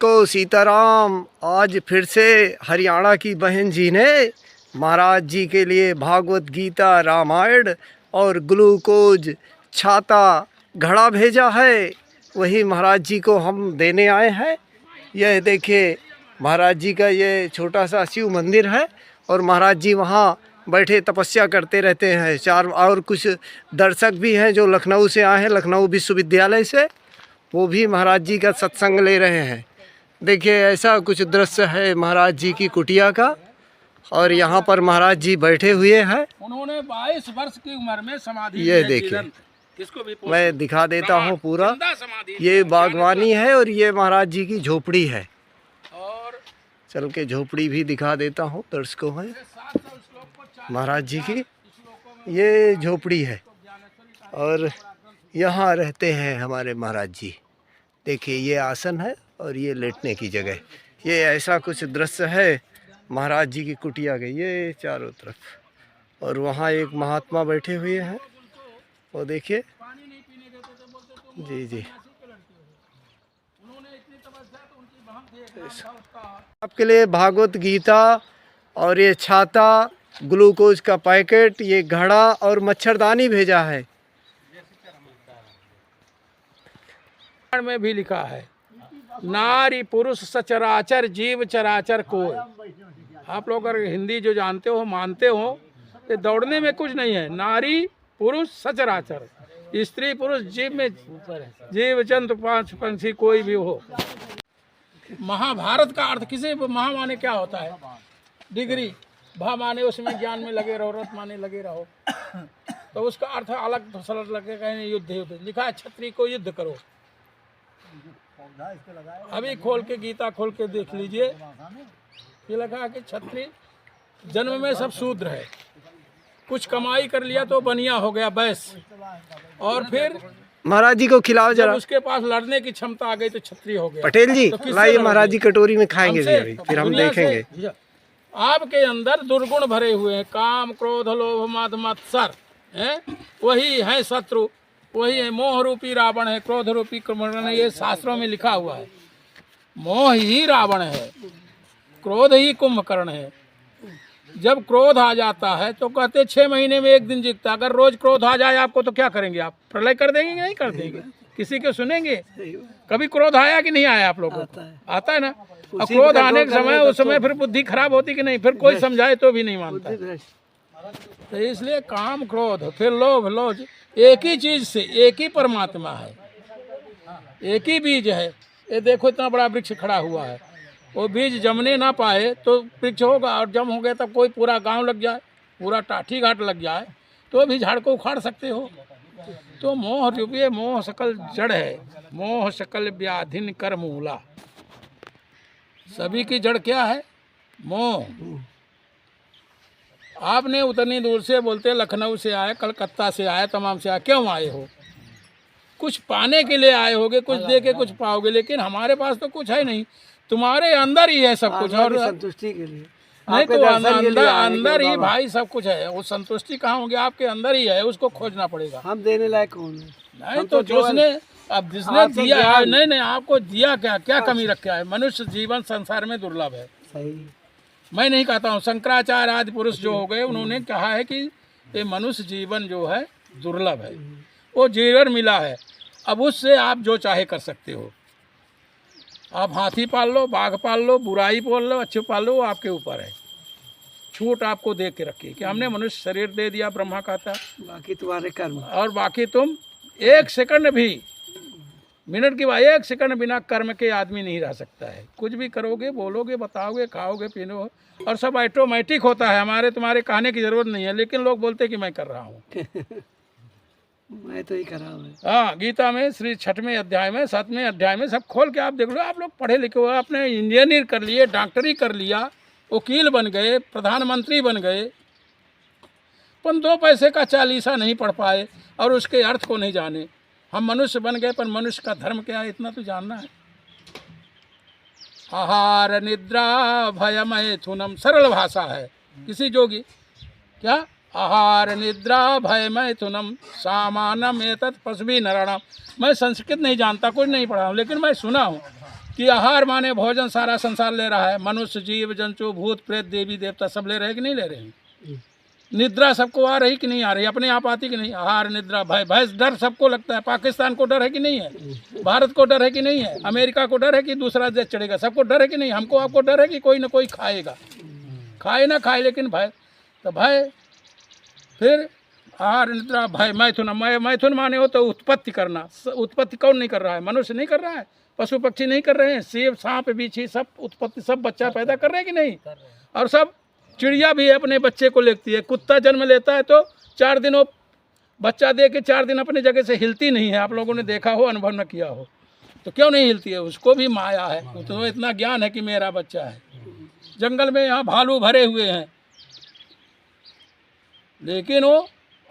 नमस्कार सीताराम। आज फिर से हरियाणा की बहन जी ने महाराज जी के लिए भागवत गीता, रामायण और ग्लूकोज, छाता, घड़ा भेजा है। वही महाराज जी को हम देने आए हैं। यह देखिए महाराज जी का ये छोटा सा शिव मंदिर है और महाराज जी वहाँ बैठे तपस्या करते रहते हैं। चार और कुछ दर्शक भी हैं जो लखनऊ से आए हैं, लखनऊ विश्वविद्यालय से। वो भी महाराज जी का सत्संग ले रहे हैं। देखिए ऐसा कुछ दृश्य है महाराज जी की कुटिया का और यहाँ पर महाराज जी बैठे हुए हैं। उन्होंने 22 वर्ष की उम्र में समाधि ये देखिए, किसको भी मैं दिखा देता हूँ पूरा। ये बागवानी है और ये महाराज जी की झोपड़ी है। और चल के झोपड़ी भी दिखा देता हूँ दर्शकों में। महाराज जी की ये झोपड़ी है और यहाँ रहते हैं हमारे महाराज जी। देखिए ये आसन है और ये लेटने की जगह। ये ऐसा कुछ दृश्य है महाराज जी की कुटिया के ये चारों तरफ। और वहाँ एक महात्मा बैठे हुए हैं, वो देखिए। जी जी, आपके लिए भागवत गीता और ये छाता, ग्लूकोज का पैकेट, ये घड़ा और मच्छरदानी भेजा है। में भी लिखा है, नारी पुरुष सचराचर जीव चराचर कोय। आप लोग अगर हिंदी जो जानते हो, मानते हो, ये दौड़ने में कुछ नहीं है। नारी पुरुष सचराचर, स्त्री पुरुष जीव में जीव जंतु पांच पंछी कोई भी हो। महाभारत का अर्थ किसी महा माने क्या होता है? डिग्री। भा माने उसमें ज्ञान में लगे रहो, रथ माने लगे रहो। तो उसका अर्थ अलग सरल लगेगा। युद्ध युद्ध लिखा है, क्षत्रिय को युद्ध करो। अभी खोल के गीता खोल के देख लीजिए, ये लगा कि क्षत्रिय जन्म में सब शूद्र है, कुछ कमाई कर लिया तो बनिया हो गया बैस, और फिर महाराज जी को खिलाओ जरा। उसके पास लड़ने की क्षमता आ गई तो क्षत्रिय हो गया। पटेल जी तो लाइए, महाराज जी कटोरी में खाएंगे जी अभी, फिर हम देखेंगे। आपके अंदर दुर्गुण भरे हुए हैं, काम क्रोध लोभ मद मत्सर है, वही है शत्रु, वही है मोह रूपी रावण है, क्रोध रूपी कुंभकर्ण है। ये शास्त्रों में लिखा हुआ है। मोह ही रावण है, क्रोध ही कुंभकर्ण है। जब क्रोध आ जाता है तो कहते 6 महीने में एक दिन जीतता। अगर रोज क्रोध आ जाए आपको तो क्या करेंगे आप? प्रलय कर देंगे? नहीं कर देंगे। किसी के सुनेंगे? कभी क्रोध आया कि नहीं आया आप लोगों को? आता है ना। और क्रोध आने के समय, उस समय फिर बुद्धि खराब होती कि नहीं? फिर कोई समझाए तो भी नहीं मानता। तो इसलिए काम क्रोध फिर लोभ लोभ, एक ही चीज से एक ही परमात्मा है, एक ही बीज है। ये देखो इतना बड़ा वृक्ष खड़ा हुआ है, वो बीज जमने ना पाए तो वृक्ष होगा, और जम हो गया तब कोई पूरा गांव लग जाए, पूरा टाठी घाट लग जाए तो भी झाड़ को उखाड़ सकते हो। तो मोह रूपये मोह सकल जड़ है, मोह सकल व्याधिन कर मूला। सभी की जड़ क्या है? मोह। आपने उतनी दूर से बोलते लखनऊ से आए, कलकत्ता से आए, तमाम से आए, क्यों आए हो? कुछ पाने के लिए आए होगे, कुछ दे के कुछ पाओगे, लेकिन हमारे पास तो कुछ है नहीं। तुम्हारे अंदर ही है सब कुछ, और संतुष्टि के लिए नहीं तो अंदर ही भाई सब कुछ है। वो संतुष्टि कहाँ होगी? आपके अंदर ही है, उसको खोजना पड़ेगा। हम देने लायक कौन है? नहीं तो जिसने अब जिसने दिया है, नहीं आपको दिया क्या? क्या कमी रखा है? मनुष्य जीवन संसार में दुर्लभ है। सही, मैं नहीं कहता हूँ। शंकराचार्य आदि पुरुष जो हो गए, उन्होंने कहा है कि ये मनुष्य जीवन जो है दुर्लभ है, वो जीवन मिला है। अब उससे आप जो चाहे कर सकते हो। आप हाथी पाल लो, बाघ पाल लो, बुराई पाल लो, अच्छे पाल लो, वो आपके ऊपर है। छूट आपको दे के रखी कि हमने मनुष्य शरीर दे दिया, ब्रह्मा कहता, बाकी तुम्हारे कर्म, और बाकी तुम एक सेकंड भी, मिनट की बात, एक सेकंड बिना कर्म के आदमी नहीं रह सकता है। कुछ भी करोगे, बोलोगे, बताओगे, खाओगे, पीनो, और सब ऑटोमेटिक होता है। हमारे तुम्हारे कहने की जरूरत नहीं है, लेकिन लोग बोलते कि मैं कर रहा हूँ। मैं तो ही कर रहा हूँ। हाँ, गीता में श्री 6वें अध्याय में, 7वें अध्याय में सब खोल के आप देख लो। आप लोग पढ़े लिखे हो, आपने इंजीनियर कर लिए, डॉक्टरी कर लिया, वकील बन गए, प्रधानमंत्री बन गए, पर 2 पैसे का चालीसा नहीं पढ़ पाए और उसके अर्थ को नहीं जाने। हम मनुष्य बन गए, पर मनुष्य का धर्म क्या है इतना तो जानना है। आहार निद्रा भय मैथुनम, सरल भाषा है। किसी जोगी क्या? आहार निद्रा भय मैथुनम सामानम एतत् पशुभिः नराणाम। मैं संस्कृत नहीं जानता, कुछ नहीं पढ़ा हूँ, लेकिन मैं सुना हूँ कि आहार माने भोजन सारा संसार ले रहा है, मनुष्य जीव जंतु भूत प्रेत देवी देवता सब ले रहे हैं कि नहीं ले रहे हैं। निद्रा सबको आ रही कि नहीं आ रही, अपने आप आती कि नहीं। आहार निद्रा भय भय डर सबको लगता है। पाकिस्तान को डर है कि नहीं है, भारत को डर है कि नहीं है, अमेरिका को डर है कि दूसरा देश चढ़ेगा, सबको डर है कि नहीं। हमको आपको डर है कि कोई ना कोई खाएगा, खाए ना खाए लेकिन भय। तो भय, फिर आहार निद्रा भय मैथुन। मैथुन माने हो तो उत्पत्ति करना। उत्पत्ति कौन नहीं कर रहा है, मनुष्य नहीं कर रहा है, पशु पक्षी नहीं कर रहे हैं, सेब सांप बिच्छी सब उत्पत्ति, सब बच्चा पैदा कर रहे हैं कि नहीं। और सब चिड़िया भी अपने बच्चे को लेती है। कुत्ता जन्म लेता है तो 4 दिन वो बच्चा दे के 4 दिन अपनी जगह से हिलती नहीं है। आप लोगों ने देखा हो, अनुभव न किया हो तो क्यों नहीं हिलती है, उसको भी माया है, तो इतना ज्ञान है कि मेरा बच्चा है। जंगल में यहाँ भालू भरे हुए हैं, लेकिन वो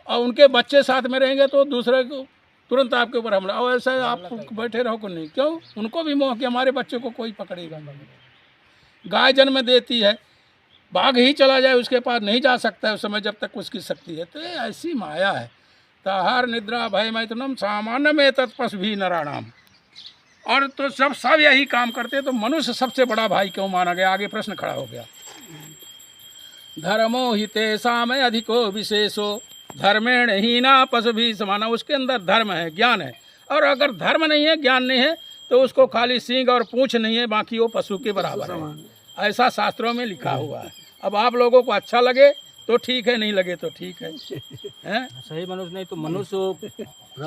और उनके बच्चे साथ में रहेंगे तो दूसरे को तुरंत आपके ऊपर हमला। और ऐसा आप बैठे रहो को नहीं, क्यों, उनको भी मोह कि हमारे बच्चे को कोई पकड़ेगा। गाय जन्म देती है, बाघ ही चला जाए उसके पास नहीं जा सकता है उस समय जब तक उसकी शक्ति है। तो ये ऐसी माया है। तो आहार निद्रा भय मैथुनम सामान्य में तत्पस भी नराणाम। और तो सब यही काम करते, तो मनुष्य सबसे बड़ा भाई क्यों माना गया। आगे प्रश्न खड़ा हो गया। धर्मो ही तेषाम अधिको विशेषो धर्मेण हीना पशु भी समाना। उसके अंदर धर्म है, ज्ञान है। और अगर धर्म नहीं है, ज्ञान नहीं है, तो उसको खाली सींग और पूंछ नहीं है, बाकी वो पशु के बराबर है। ऐसा शास्त्रों में लिखा हुआ है। अब आप लोगों को अच्छा लगे तो ठीक है, नहीं लगे तो ठीक है, हैं? सही मनुष्य नहीं तो मनुष्य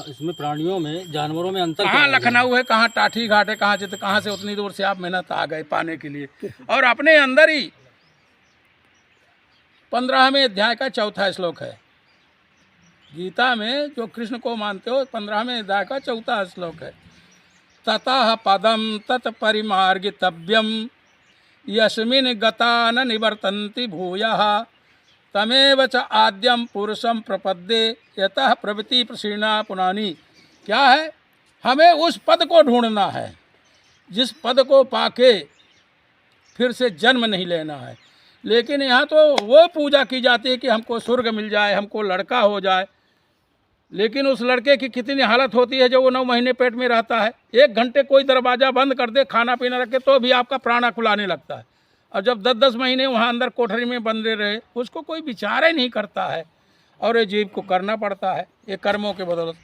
इसमें प्राणियों में जानवरों में अंतर कहाँ लखनऊ है, कहाँ टाठी घाट है, कहाँ से उतनी दूर से आप मेहनत आ गए पाने के लिए। और अपने अंदर ही 15वें अध्याय का 4था श्लोक है गीता में, जो कृष्ण को मानते हो 15वें अध्याय का 4था श्लोक है। ततः पदम तत्परिमार्गितव्यम यस्मिन् गता न निवर्तन्ति भूयः तमेव च आद्यम पुरुषम प्रपद्ये यतः प्रवृत्ति प्रसीर्णा पुनानी। क्या है, हमें उस पद को ढूंढना है जिस पद को पाके फिर से जन्म नहीं लेना है। लेकिन यहाँ तो वो पूजा की जाती है कि हमको स्वर्ग मिल जाए, हमको लड़का हो जाए। लेकिन उस लड़के की कितनी हालत होती है जो वो 9 महीने पेट में रहता है। 1 घंटे कोई दरवाज़ा बंद कर दे, खाना पीना रखे, तो भी आपका प्राण खुलाने लगता है। और जब 10-10 महीने वहाँ अंदर कोठरी में बंदे रहे, उसको कोई विचार ही नहीं करता है। और ये जीव को करना पड़ता है, ये कर्मों के बदौलत।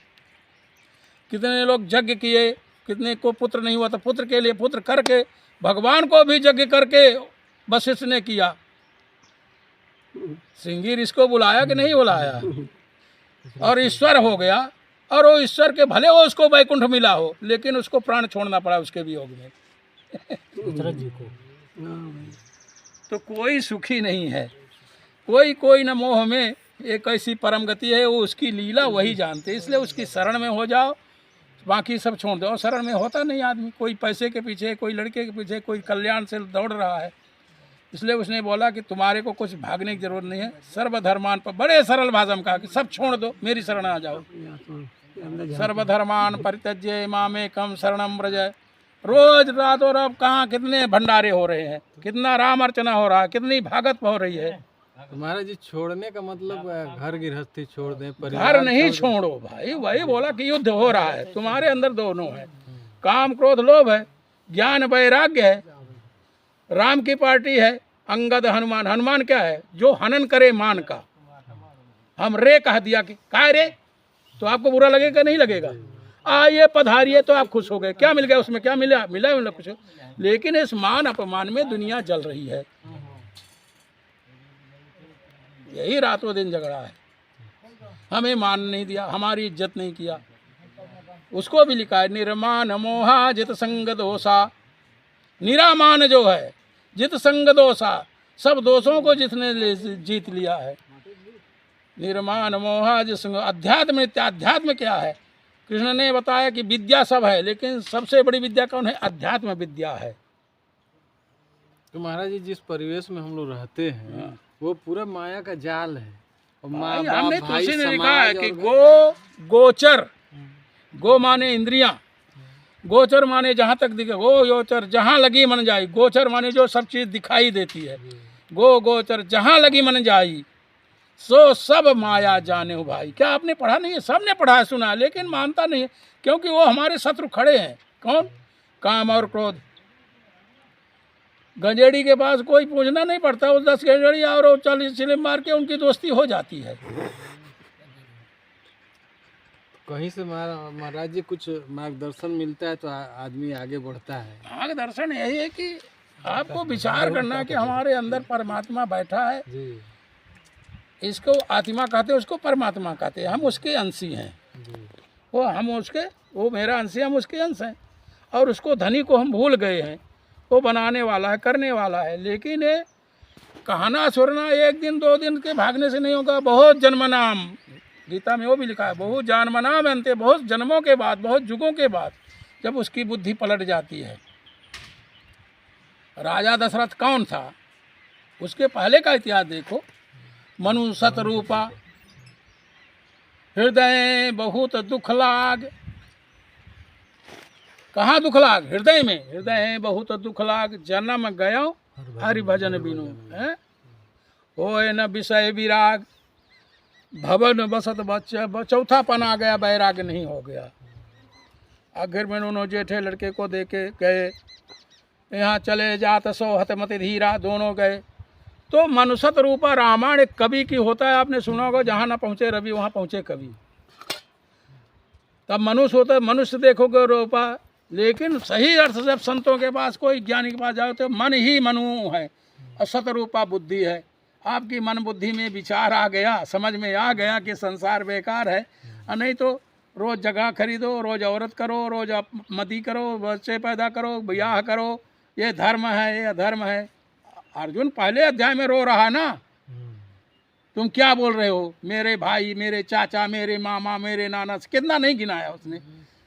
कितने लोग यज्ञ किए, कितने को पुत्र नहीं हुआ तो पुत्र के लिए पुत्र करके, भगवान को भी यज्ञ करके वशिष्ठ ने किया। सिंगीर इसको बुलाया कि नहीं बुलाया, और ईश्वर हो गया। और वो ईश्वर के भले वो उसको वैकुंठ मिला हो, लेकिन उसको प्राण छोड़ना पड़ा उसके वियोग में। जी को तो कोई सुखी नहीं है, कोई न मोह में। एक ऐसी परम गति है, वो उसकी लीला वही जानते, इसलिए उसकी शरण में हो जाओ, बाकी सब छोड़ दो। और शरण में होता नहीं आदमी, कोई पैसे के पीछे, कोई लड़के के पीछे, कोई कल्याण से दौड़ रहा है। इसलिए उसने बोला कि तुम्हारे को कुछ भागने की जरूरत नहीं है। सर्वधर्मान पर बड़े सरल भाषा में कहा कि सब छोड़ दो, मेरी शरण आ जाओ। सर्वधर्मान परित्यज्य मामेकम शरणम व्रज। रोज रात और अब कहाँ कितने भंडारे हो रहे हैं, कितना राम अर्चना हो रहा है, कितनी भागवत हो रही है। तुम्हारा जी छोड़ने का मतलब घर गृहस्थी छोड़ दें, घर नहीं छोड़ो भाई, वही बोला कि युद्ध हो रहा है तुम्हारे अंदर, दोनों है, काम क्रोध लोभ है, ज्ञान वैराग्य है। राम की पार्टी है, अंगद हनुमान। हनुमान क्या है, जो हनन करे मान का। हम रे कह दिया कि का रे, तो आपको बुरा लगेगा नहीं लगेगा। आइए पधारिए तो आप खुश हो गए। क्या मिल गया उसमें, क्या मिला, मिला कुछ। लेकिन इस मान अपमान में दुनिया जल रही है, यही रातों दिन झगड़ा है। हमें मान नहीं दिया, हमारी इज्जत नहीं किया। उसको भी लिखा है निर्मान मोहा जित संग दोषा। निरामान जो है, जित संग दोषा, सब दोषों को जिसने जीत लिया है। निर्मान मोहा जित संग। अध्यात्म, अध्यात्म क्या है, कृष्ण ने बताया कि विद्या सब है, लेकिन सबसे बड़ी विद्या कौन है, अध्यात्म विद्या है। तो महाराज जी जिस परिवेश में हम लोग रहते हैं वो पूरा माया का जाल है। और माँ बाप, हमने भाई, तुलसी ने लिखा समाज है कि और गोचर, गो माने इंद्रियां, गोचर माने जहाँ तक दिखे, गो गोचर जहाँ लगी मन जाई। गोचर माने जो सब चीज़ दिखाई देती है। गो गोचर जहाँ लगी मन जाई, सो सब माया जाने हो भाई। क्या आपने पढ़ा नहीं है, सबने पढ़ा है, सुना है, लेकिन मानता नहीं है, क्योंकि वो हमारे शत्रु खड़े हैं। कौन, काम और क्रोध। गंजेड़ी के पास कोई पूछना नहीं पड़ता, वो 10 गंजेड़ी और वो 40 चिलिम मार के उनकी दोस्ती हो जाती है। कहीं से महाराज जी कुछ मार्गदर्शन मिलता है तो आदमी आगे बढ़ता है। मार्गदर्शन यही है कि आपको विचार करना कि हमारे अंदर परमात्मा बैठा है। जी इसको आत्मा कहते हैं, उसको परमात्मा कहते हैं। हम उसके अंशी हैं, जी वो मेरा अंश है, हम उसके अंश हैं। और उसको धनी को हम भूल गए हैं। वो बनाने वाला है, करने वाला है। लेकिन ये कहना सुनना एक दिन 2 दिन के भागने से नहीं होगा। बहुत जन्म नाम, गीता में वो भी लिखा है, बहुत जन्म नाम अंते, बहुत जन्मों के बाद, बहुत युगों के बाद जब उसकी बुद्धि पलट जाती है। राजा दशरथ कौन था, उसके पहले का इतिहास देखो। मनु सतरूपा हृदय बहुत दुख लाग। कहाँ दुख लाग? हृदय में। हृदय बहुत दुख लाग, जन्म गयो हरि भजन बिनु। है होए न विषय विराग, भवन बसत बच्चा। चौथा पन आ गया, बैराग नहीं हो गया। आखिर में उन्होंने जेठे लड़के को देके गए, यहाँ चले जात सो हतमति धीरा, दोनों गए। तो मनुष्यत रूपा रामायण एक कवि की होता है, आपने सुना होगा, जहाँ ना पहुँचे रवि वहाँ पहुँचे कवि। तब मनुष्य होता है, मनुष्य देखोगे रूपा। लेकिन सही अर्थ जब संतों के पास, कोई ज्ञानी के पास जाओ तो मन ही मनु है और सतरूपा बुद्धि है। आपकी मन बुद्धि में विचार आ गया, समझ में आ गया कि संसार बेकार है। और नहीं तो रोज़ जगह खरीदो, रोज़ औरत करो, रोज़ मदी करो, बच्चे पैदा करो, ब्याह करो, ये धर्म है, ये अधर्म है। अर्जुन पहले अध्याय में रो रहा ना, तुम क्या बोल रहे हो, मेरे भाई, मेरे चाचा, मेरे मामा, मेरे नाना, कितना नहीं गिनाया उसने।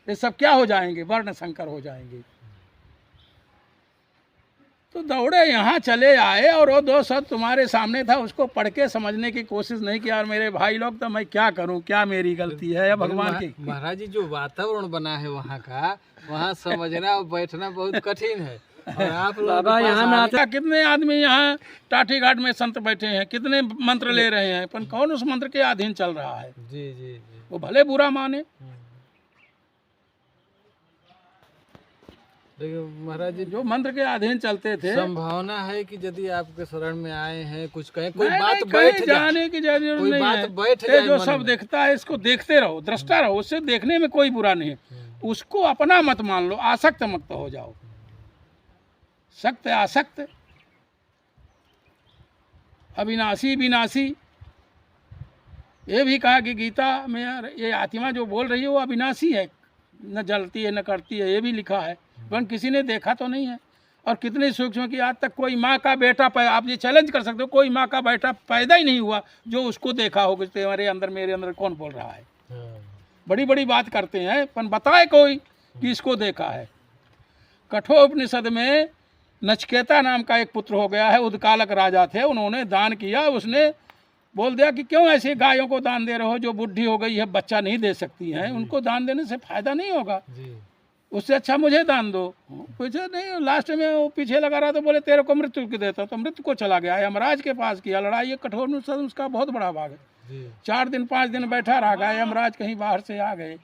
ये सब क्या हो जाएंगे? वर्ण संकर हो जाएंगे। तो दौड़े यहाँ चले आए और वो 2 शब्द तुम्हारे सामने था, उसको पढ़ के समझने की कोशिश नहीं किया। और मेरे भाई लोग, तो मैं क्या करूं, क्या मेरी गलती है या भगवान की? महाराज जी जो वातावरण बना है वहाँ का, वहाँ समझना और बैठना बहुत कठिन है। और आप लोग यहाँ कितने आदमी यहाँ टाटी घाट में संत बैठे हैं, कितने मंत्र ले रहे हैं, पर कौन उस मंत्र के अधीन चल रहा है? जी जी जी। वो भले बुरा माने। देखिए महाराज जी, जो मंत्र के अधीन चलते थे, संभावना है कि यदि आपके शरण में आए हैं, कुछ कहें, कोई नहीं, बात नहीं, बैठ कहीं जाए, जाने की जरूरत कोई नहीं बात है। बैठ ये जाए जो मन सब में। देखता है इसको देखते रहो, दृष्टा रहो, उससे देखने में कोई बुरा नहीं है। उसको अपना मत मान लो, आसक्त मत हो जाओ। सक्त आसक्त, अविनाशी विनाशी। ये भी कहा कि गीता में ये आत्मा जो बोल रही है वो अविनाशी है, न जलती है न करती है, ये भी लिखा है। पर किसी ने देखा तो नहीं है। और कितने सूक्ष्म की आज तक कोई माँ का बेटा आप ये चैलेंज कर सकते हो, कोई माँ का बेटा पैदा ही नहीं हुआ जो उसको देखा होगा। तुम्हारे अंदर मेरे अंदर कौन बोल रहा है? बड़ी बड़ी बात करते हैं, पर बताए कोई कि इसको देखा है। कठोपनिषद में नचिकेता नाम का एक पुत्र हो गया है, उद्कालक राजा थे, उन्होंने दान किया। उसने बोल दिया कि क्यों ऐसे गायों को दान दे रहे हो जो बुढ़ी हो गई है, बच्चा नहीं दे सकती हैं, उनको दान देने से फायदा नहीं होगा, उससे अच्छा मुझे दान दो। पूछे नहीं, लास्ट में वो पीछे लगा रहा तो बोले तेरे को मृत्यु की देता, तो मृत्यु को चला गया, यमराज के पास किया लड़ाई। ये कठोपनिषद उसका बहुत बड़ा भाग है। 4 दिन 5 दिन बैठा रहा गया, यमराज कहीं बाहर से आ गए,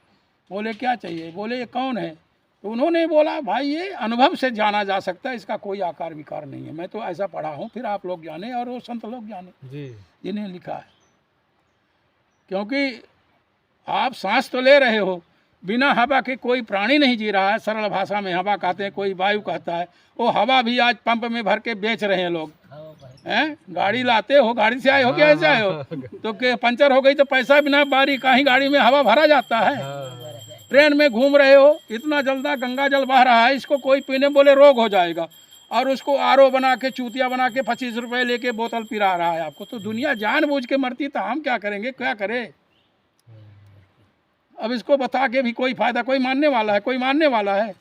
बोले क्या चाहिए? बोले ये कौन है? तो उन्होंने बोला भाई ये अनुभव से जाना जा सकता है, इसका कोई आकार विकार नहीं है। मैं तो ऐसा पढ़ा हूँ, फिर आप लोग जाने और वो संत लोग जाने जिन्हें लिखा है। क्योंकि आप सांस तो ले रहे हो, बिना हवा के कोई प्राणी नहीं जी रहा है। सरल भाषा में हवा कहते हैं, कोई वायु कहता है। वो हवा भी आज पंप में भर के बेच रहे हैं लोग। हैं, गाड़ी लाते हो, गाड़ी से आए हो, क्या ऐसे आए हो? तो के पंचर हो गई तो पैसा बिना बारी कहीं गाड़ी में हवा भरा जाता है। ट्रेन में घूम रहे हो, इतना जल्दा गंगा जल बह रहा है, इसको कोई पीने बोले रोग हो जाएगा, और उसको आरओ बना के, चूतिया बना के 25 रुपए लेके बोतल पिला रहा है आपको। तो दुनिया जानबूझ के मरती, तो हम क्या करेंगे? क्या करें? अब इसको बता के भी कोई फायदा, कोई मानने वाला है? कोई मानने वाला है?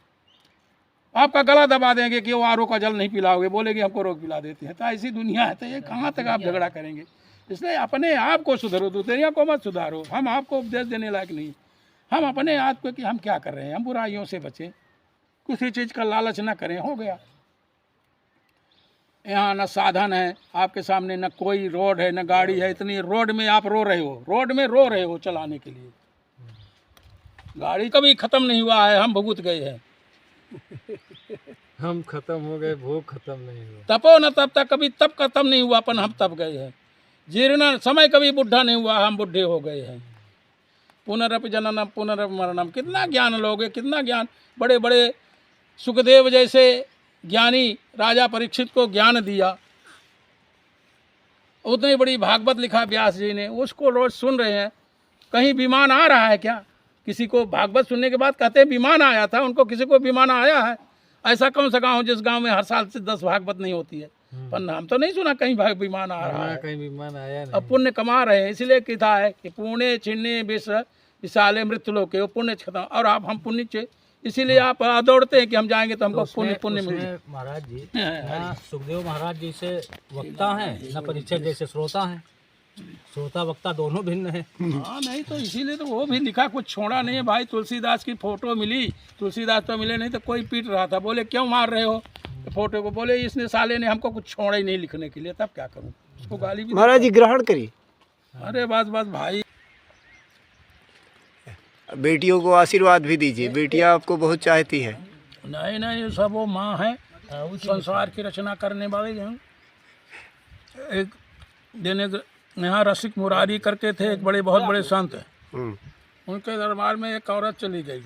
आपका गला दबा देंगे कि वो आरओ का जल नहीं पिलाओगे, बोलेंगे हमको रोग पिला देते हैं। तो ऐसी दुनिया है, तो ये कहाँ तक आप झगड़ा करेंगे? इसलिए अपने आप को सुधारो, दूसरियों को मत सुधारो। हम आपको उपदेश देने लायक नहीं, हम अपने आप को कि हम क्या कर रहे हैं, हम बुराइयों से बचें, किसी चीज़ का लालच ना करें, हो गया। यहाँ न साधन है आपके सामने, न कोई रोड है, न गाड़ी है। इतनी रोड में आप रो रहे हो, रोड में रो रहे हो चलाने के लिए। गाड़ी कभी ख़त्म नहीं हुआ है, हम भुगत गए हैं। हम खत्म हो गए, भोग खत्म नहीं हुआ। तपो न तब तक कभी तप खत्म नहीं हुआ, अपन हम तप गए हैं। जीर्ण समय कभी बुढ़ा नहीं हुआ, हम बुढ़े हो गए हैं। पुनरपि जननम पुनरपि मरणम, कितना ज्ञान लोगे, कितना ज्ञान। बड़े बड़े सुखदेव जैसे ज्ञानी राजा परीक्षित को ज्ञान दिया, उतनी बड़ी भागवत लिखा व्यास जी ने, उसको रोज सुन रहे हैं। कहीं विमान आ रहा है क्या? किसी को भागवत सुनने के बाद कहते हैं विमान आया था, उनको किसी को विमान आया है? ऐसा कौन सा गांव जिस गांव में हर साल से 10 भागवत नहीं होती है? पर नाम तो नहीं सुना कहीं विमान आ रहा है। कहीं विमान आया नहीं। अब पुण्य कमा रहे हैं, इसलिए कहा है कि पुण्य छिन्ने विशाले मृत्यु लोके, वो पुण्य खत्म। और आप हम पुण्य, इसीलिए आप दौड़ते हैं कि हम जाएंगे तो हमको पुण्य पुण्य मिल जाए। महाराज जी ना सुखदेव महाराज जैसे वक्ता हैं, ना परीक्षित जैसे श्रोता हैं। श्रोता वक्ता दोनों भिन्न है। हाँ, नहीं तो इसीलिए तो वो भी लिखा, कुछ छोड़ा नहीं है भाई। तुलसीदास की फोटो मिली, तुलसीदास तो मिले नहीं तो कोई पीट रहा था, बोले क्यों मार रहे हो फोटो को? बोले इसने साले ने हमको कुछ छोड़ा ही नहीं लिखने के लिए, तब क्या करूँ? उसको गाली भी। महाराज जी ग्रहण करिए। अरे बस बस भाई, बेटियों को आशीर्वाद भी दीजिए, बेटियां आपको बहुत चाहती है। नहीं नहीं, ये सब वो माँ है, संसार की रचना करने वाले हैं। एक दिन यहाँ रसिक मुरारी करके थे, एक बड़े बहुत बड़े संत हैं। उनके दरबार में एक औरत चली गई,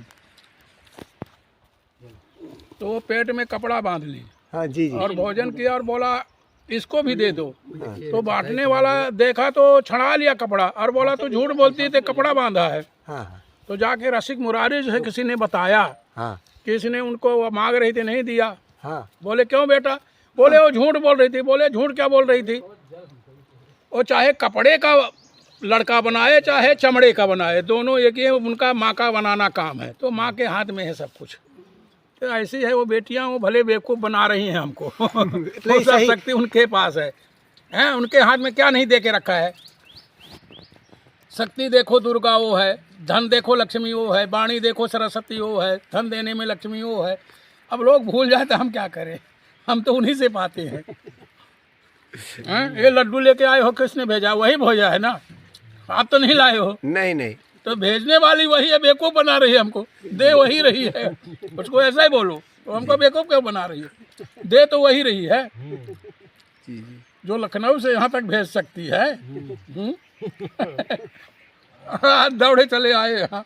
तो वो पेट में कपड़ा बांध ली। हाँ जी जी। और भोजन किया और बोला इसको भी दे दो। तो बांटने वाला देखा तो छड़ा लिया कपड़ा और बोला तू झूठ बोलती है, तो कपड़ा बांधा है। हाँ तो जाके रसिक मुरारी जो है किसी ने बताया, हाँ किसी ने उनको मांग रही थी, नहीं दिया। हाँ। बोले क्यों बेटा? बोले वो झूठ बोल रही थी। बोले झूठ क्या बोल रही थी? वो चाहे कपड़े का लड़का बनाए चाहे चमड़े का बनाए, दोनों एक ही, उनका माँ का बनाना काम है, तो माँ के हाथ में है सब कुछ। तो ऐसी है वो बेटियां, वो भले बेवकूफ़ बना रही हैं हमको। वो सब शक्ति उनके पास है, हैं? उनके हाथ में क्या नहीं दे के रखा है? शक्ति देखो दुर्गा वो है, धन देखो लक्ष्मी वो है, वाणी देखो सरस्वती वो है, धन देने में लक्ष्मी वो है। अब लोग भूल जाए तो हम क्या करें? हम तो उन्हीं से पाते हैं। ये लड्डू लेके आए हो, किसने भेजा? वही भेजा है ना, आप तो नहीं लाए हो। नहीं नहीं, तो भेजने वाली वही है, बेवकूफ़ बना रही है हमको। दे वही रही है, उसको ऐसा ही बोलो, तो हमको बेवकूफ़ क्यों बना रही है? दे तो वही रही है जो लखनऊ से यहाँ तक भेज सकती है। दौड़े चले आए यहाँ।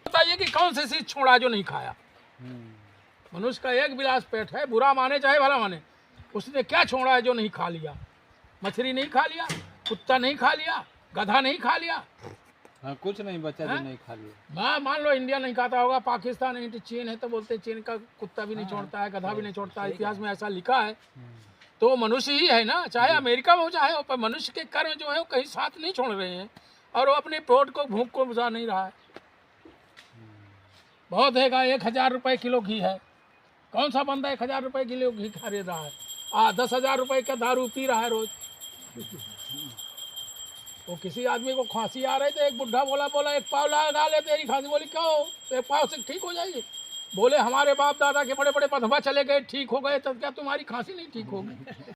बताइए कि कौन सी चीज छोड़ा जो नहीं खाया? मनुष्य का एक गिलास पेट है, बुरा माने चाहे भला माने, उसने क्या छोड़ा है जो नहीं खा लिया? मछली नहीं खा लिया, कुत्ता नहीं खा लिया, गधा नहीं खा लिया। हाँ, कुछ नहीं बचा जो नहीं खा लिया। मान लो इंडिया नहीं खाता होगा, पाकिस्तान नहीं, चीन है तो बोलते चीन का कुत्ता भी नहीं छोड़ता है, गधा भी नहीं छोड़ता है। इतिहास में ऐसा लिखा है। तो मनुष्य ही है ना, चाहे अमेरिका में हो चाहे हो, पर मनुष्य के कर्म जो है वो कहीं साथ नहीं छोड़ रहे हैं, और वो अपने पेट को भूख को बुझा नहीं रहा है। बहुत है 1000 रुपये किलो घी है, कौन सा बंदा 1000 रुपये किलो घी खरीद रहा है? 10,000 रुपये का दारू पी रहा है रोज। वो किसी आदमी को खांसी आ रही, तो एक बुढ़ा बोला एक पाव लगा ले तेरी खांसी। बोली क्यों? तो एक पाव से ठीक हो जाएगी। बोले हमारे बाप दादा के बड़े बड़े बंधवा चले गए, ठीक हो गए, तब क्या तुम्हारी खांसी नहीं ठीक होगी?